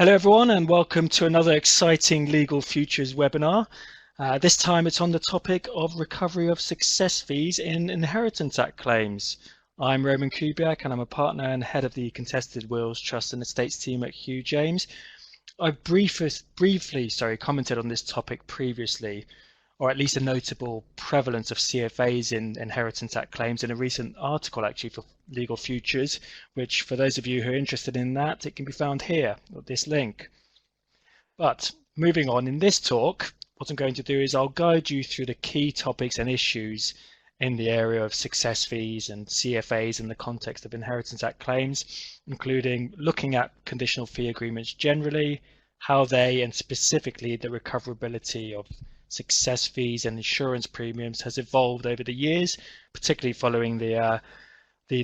Hello everyone and welcome to another exciting Legal Futures webinar. This time it's on the topic of recovery of success fees in Inheritance Act claims. I'm Roman Kubiak and I'm a partner and head of the Contested Wills Trust and Estates team at Hugh James. I've briefly commented on this topic previously, or at least a notable prevalence of CFAs in Inheritance Act claims in a recent article actually for Legal Futures, which for those of you who are interested in that, it can be found here at this link. But moving on, in this talk, what I'm going to do is I'll guide you through the key topics and issues in the area of success fees and CFAs in the context of Inheritance Act claims, including looking at conditional fee agreements generally, how they and specifically the recoverability of success fees and insurance premiums has evolved over the years, particularly following the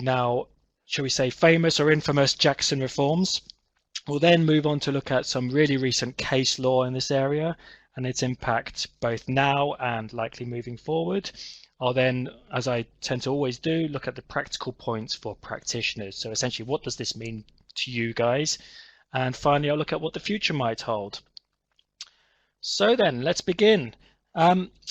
now, shall we say, famous or infamous Jackson reforms. We'll then move on to look at some really recent case law in this area and its impact both now and likely moving forward. I'll then, as I tend to always do, look at the practical points for practitioners. So essentially, what does this mean to you guys? And finally, I'll look at what the future might hold. So then, let's begin.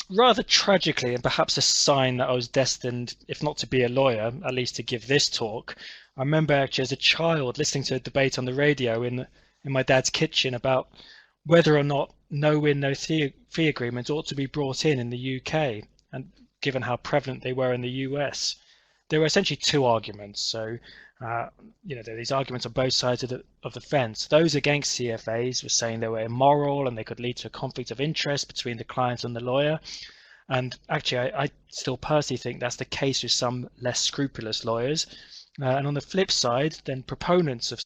Rather tragically, and perhaps a sign that I was destined, if not to be a lawyer, at least to give this talk, I remember actually as a child listening to a debate on the radio in my dad's kitchen about whether or not no-win, no-fee agreements ought to be brought in the UK, and given how prevalent they were in the US. There were essentially two arguments. So, there are these arguments on both sides of the fence. Those against CFAs were saying they were immoral and they could lead to a conflict of interest between the client and the lawyer. And actually, I still personally think that's the case with some less scrupulous lawyers. And on the flip side, then proponents of